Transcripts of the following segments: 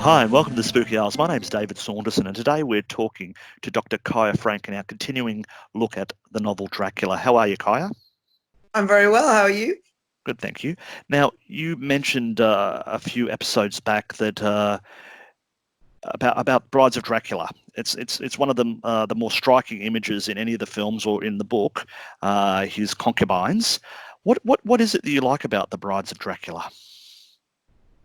Hi, and welcome to Spooky Hours. My name's David Saunderson, and today we're talking to Dr. Kaja Franck in our continuing look at the novel Dracula. How are you, Kaja? I'm very well. How are you? Good, thank you. Now, you mentioned a few episodes back that about Brides of Dracula. It's one of the more striking images in any of the films or in the book. His concubines. What is it that you like about the Brides of Dracula?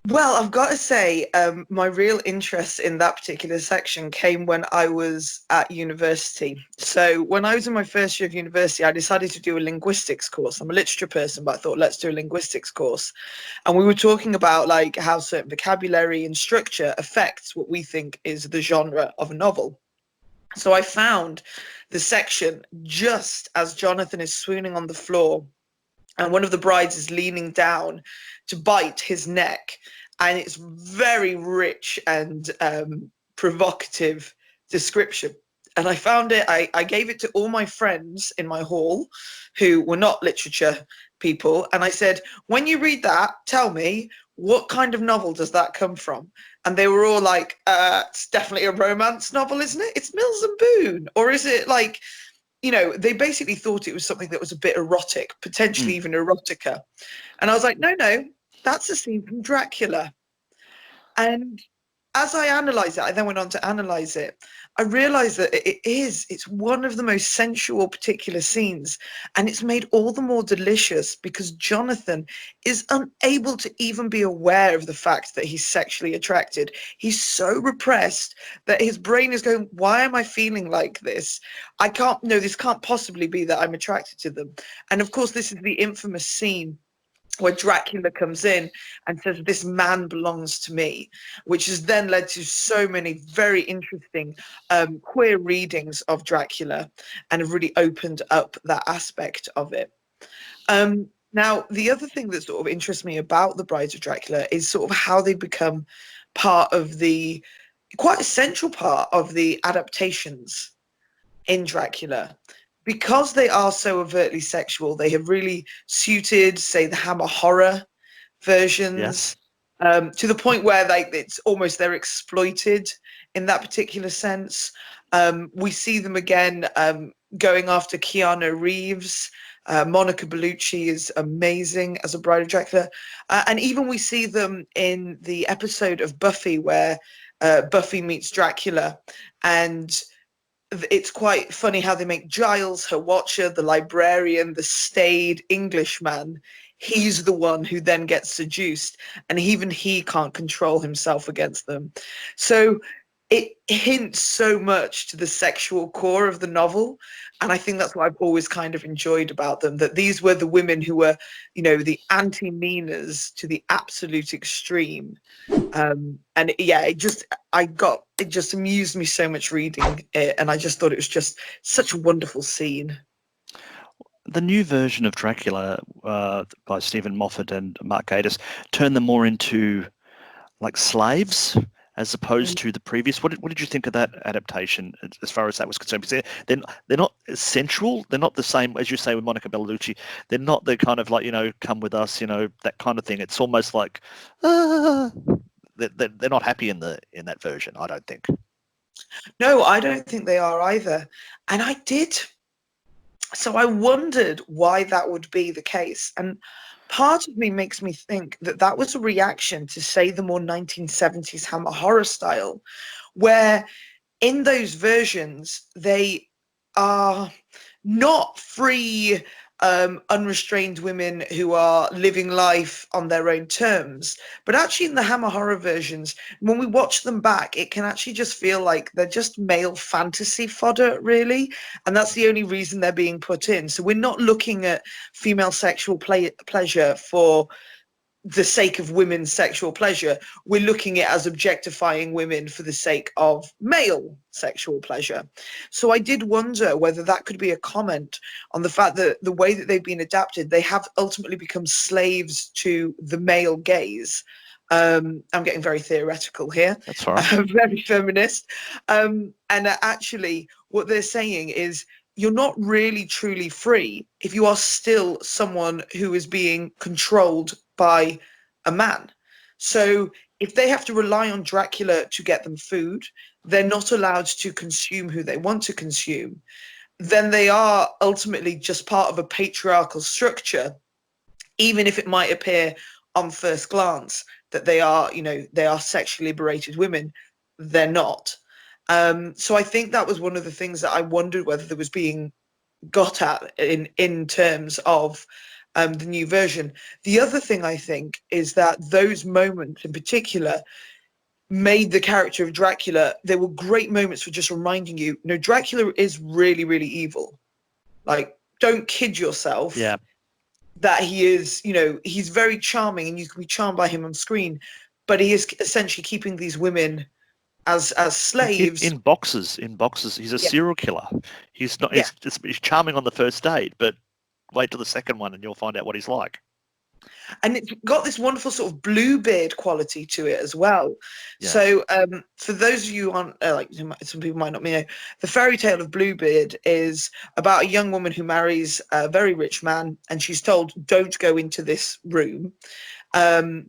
Well, I've got to say, my real interest in that particular section came when I was at university. So when I was in my first year of university, I decided to do a linguistics course. I'm a literature person, but I thought, let's do a linguistics course. And we were talking about like how certain vocabulary and structure affects what we think is the genre of a novel. So I found the section just as Jonathan is swooning on the floor and one of the brides is leaning down to bite his neck, and it's very rich and provocative description. And I found it, I gave it to all my friends in my hall who were not literature people. And I said, when you read that, tell me, what kind of novel does that come from? And they were all like, it's definitely a romance novel, isn't it? It's Mills and Boon. Or is it like, they basically thought it was something that was a bit erotic, potentially Mm. even erotica. And I was like, no, that's a scene from Dracula. And as I analyze it, I then went on to analyze it. I realized that it's one of the most sensual particular scenes. And it's made all the more delicious because Jonathan is unable to even be aware of the fact that he's sexually attracted. He's so repressed that his brain is going, why am I feeling like this? No, this can't possibly be that I'm attracted to them. And of course, this is the infamous scene where Dracula comes in and says, this man belongs to me, which has then led to so many very interesting queer readings of Dracula and have really opened up that aspect of it. Now, the other thing that sort of interests me about the Brides of Dracula is sort of how they become quite a central part of the adaptations in Dracula. Because they are so overtly sexual, they have really suited, say, the Hammer horror versions, Yes. to the point where they're exploited in that particular sense. We see them again going after Keanu Reeves. Monica Bellucci is amazing as a Bride of Dracula. And even we see them in the episode of Buffy where Buffy meets Dracula, and it's quite funny how they make Giles, her watcher, the librarian, the staid Englishman. He's the one who then gets seduced, and even he can't control himself against them. So it hints so much to the sexual core of the novel. And I think that's what I've always kind of enjoyed about them, that these were the women who were, the anti-meaners to the absolute extreme. And yeah, it just amused me so much reading it, and I just thought it was just such a wonderful scene. The new version of Dracula by Stephen Moffat and Mark Gatiss turned them more into like slaves as opposed to the previous. What did you think of that adaptation as far as that was concerned? Because they're not sensual. They're not the same as you say with Monica Bellucci. They're not the kind of like come with us, that kind of thing. It's almost like ah, they're not happy in that version. I don't think. No, I don't think they are either. And so I wondered why that would be the case. And part of me makes me think that that was a reaction to, say, the more 1970s Hammer horror style, where in those versions, they are not free, unrestrained women who are living life on their own terms. But actually, in the Hammer horror versions, when we watch them back, it can actually just feel like they're just male fantasy fodder, really. And that's the only reason they're being put in. So we're not looking at female sexual pleasure for the sake of women's sexual pleasure. We're looking at it as objectifying women for the sake of male sexual pleasure. So I did wonder whether that could be a comment on the fact that the way that they've been adapted, they have ultimately become slaves to the male gaze. I'm getting very theoretical here, That's all right. very feminist. And actually, what they're saying is you're not really truly free if you are still someone who is being controlled by a man. So if they have to rely on Dracula to get them food, they're not allowed to consume who they want to consume, then they are ultimately just part of a patriarchal structure, even if it might appear on first glance that they are, they are sexually liberated women. They're not. So I think that was one of the things that I wondered whether there was being got at in terms of the new version. The other thing I think is that those moments in particular made the character of Dracula, they were great moments for just reminding you, Dracula is really, really evil. Like, don't kid yourself Yeah. that he is, he's very charming and you can be charmed by him on screen, but he is essentially keeping these women as slaves. In boxes, he's a Yeah, serial killer. He's not. yeah. He's charming on the first date, but wait till the second one, and you'll find out what he's like. And it's got this wonderful sort of Bluebeard quality to it as well. Yeah. So for those of you on like some people might not know, the fairy tale of Bluebeard is about a young woman who marries a very rich man, and she's told, don't go into this room. And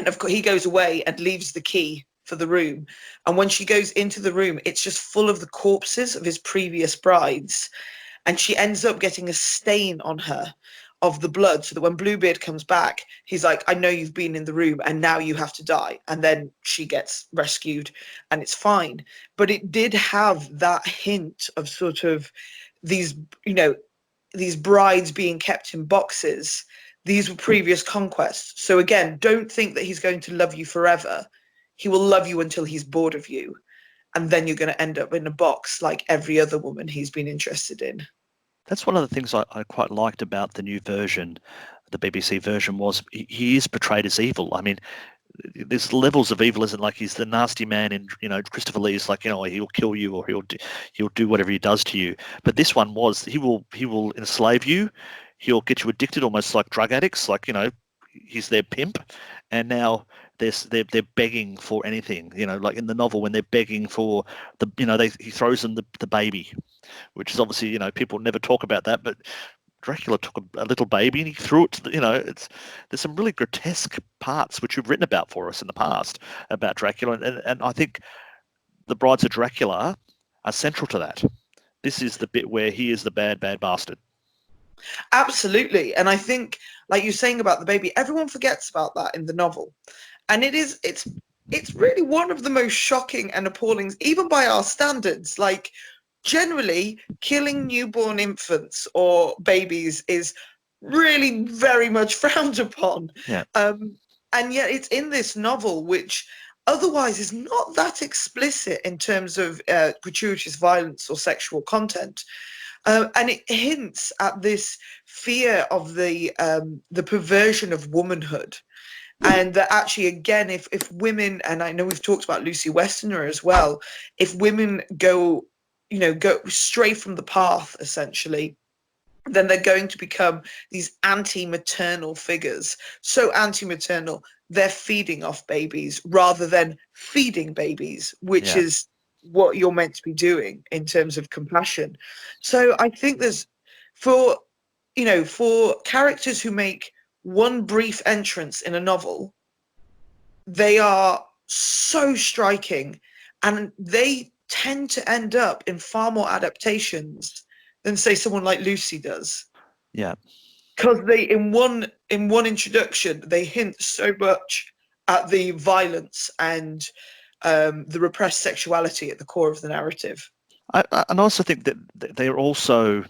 of course he goes away and leaves the key for the room, and when she goes into the room, it's just full of the corpses of his previous brides, and she ends up getting a stain on her of the blood, so that when Bluebeard comes back, he's like, I know you've been in the room and now you have to die. And then she gets rescued and it's fine. But it did have that hint of sort of these, these brides being kept in boxes. These were previous conquests. So again, don't think that he's going to love you forever. He will love you until he's bored of you. And then you're going to end up in a box like every other woman he's been interested in. That's one of the things I quite liked about the new version, the BBC version, was he is portrayed as evil. I mean, there's levels of evil, isn't like he's the nasty man in Christopher Lee's like he'll kill you or he'll do whatever he does to you. But this one was he will enslave you, he'll get you addicted almost like drug addicts, like he's their pimp, and now they're begging for anything, like in the novel when they're begging for he throws them the baby, which is obviously people never talk about that, but Dracula took a little baby and he threw it to there's some really grotesque parts which you've written about for us in the past about Dracula, and I think the Brides of Dracula are central to that. This is the bit where he is the bad bastard. Absolutely. And I think, like you're saying about the baby, everyone forgets about that in the novel. And it's really one of the most shocking and appalling, even by our standards. Like, generally, killing newborn infants or babies is really very much frowned upon. Yeah. And yet it's in this novel, which otherwise is not that explicit in terms of gratuitous violence or sexual content. And it hints at this fear of the perversion of womanhood. And that actually, again, if women, and I know we've talked about Lucy Westenra as well, if women go stray from the path, essentially, then they're going to become these anti-maternal figures. So anti-maternal, they're feeding off babies rather than feeding babies, which is what you're meant to be doing in terms of compassion. So I think there's, for characters who make one brief entrance in a novel, they are so striking, and they tend to end up in far more adaptations than, say, someone like Lucy does. Yeah. Because they, in one introduction, they hint so much at the violence and the repressed sexuality at the core of the narrative. And I also think that they're also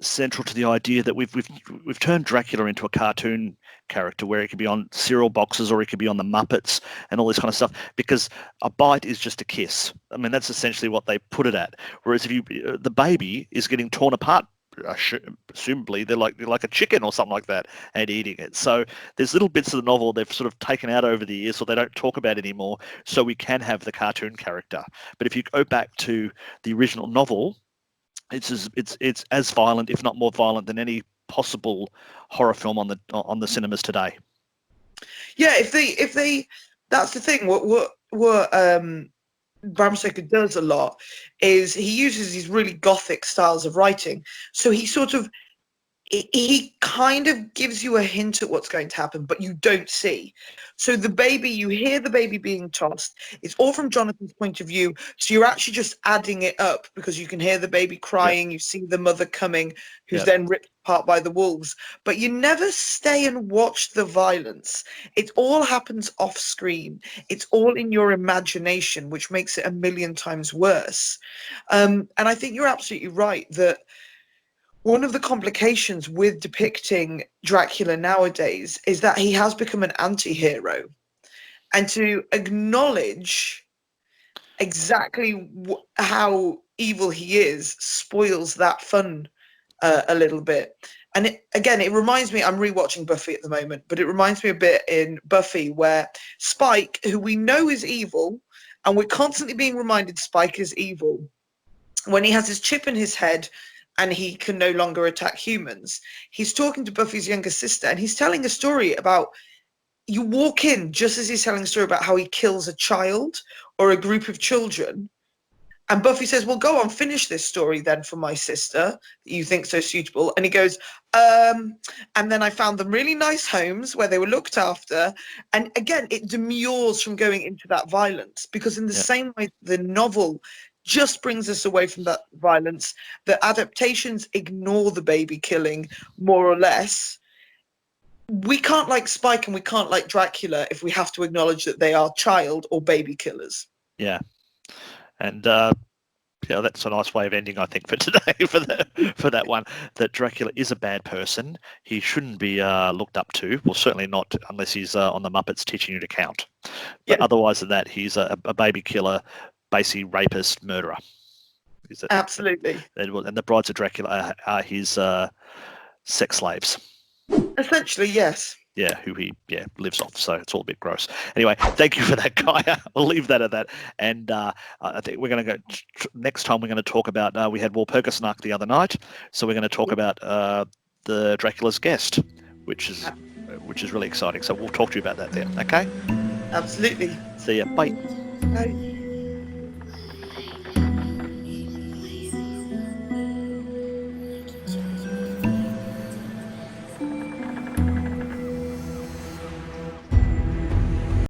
central to the idea that we've turned Dracula into a cartoon character where he could be on cereal boxes or he could be on the Muppets and all this kind of stuff, because a bite is just a kiss. I mean, that's essentially what they put it at. Whereas if the baby is getting torn apart, presumably they're like a chicken or something like that, and eating it. So there's little bits of the novel they've sort of taken out over the years, or they don't talk about anymore, so we can have the cartoon character. But if you go back to the original novel, it's as violent, if not more violent, than any possible horror film on the cinemas today. Yeah, if they that's the thing. What Bram Stoker does a lot is he uses these really gothic styles of writing. So he he kind of gives you a hint at what's going to happen, but you don't see. So the baby, you hear the baby being tossed. It's all from Jonathan's point of view. So you're actually just adding it up because you can hear the baby crying. You see the mother coming, who's then ripped apart by the wolves. But you never stay and watch the violence. It all happens off screen. It's all in your imagination, which makes it a million times worse. And I think you're absolutely right that one of the complications with depicting Dracula nowadays is that he has become an anti-hero. And to acknowledge exactly how evil he is spoils that fun a little bit. And it reminds me, I'm rewatching Buffy at the moment, but it reminds me a bit in Buffy where Spike, who we know is evil, and we're constantly being reminded Spike is evil, when he has his chip in his head and he can no longer attack humans, he's talking to Buffy's younger sister and he's telling a story about, you walk in just as he's telling a story about how he kills a child or a group of children. And Buffy says, well, go on, finish this story then for my sister that you think so suitable. And he goes, and then I found them really nice homes where they were looked after. And again, it demurs from going into that violence, because in the same way the novel just brings us away from that violence, the adaptations ignore the baby killing more or less. We can't like Spike and we can't like Dracula if we have to acknowledge that they are child or baby killers. Yeah. And that's a nice way of ending, I think, for today, for that one, that Dracula is a bad person. He shouldn't be looked up to. Well, certainly not unless he's on the Muppets teaching you to count. But otherwise than that, he's a baby killer, basically rapist, murderer. Absolutely. And the Brides of Dracula are his sex slaves. Essentially, yes. Yeah, who he lives off. So it's all a bit gross. Anyway, thank you for that, Kaja. I'll leave that at that. And I think we're going to go next time. We're going to talk about. We had Walpurgis Nacht the other night, so we're going to talk about the Dracula's Guest, which is really exciting. So we'll talk to you about that then. Okay. Absolutely. See ya. Bye. Bye.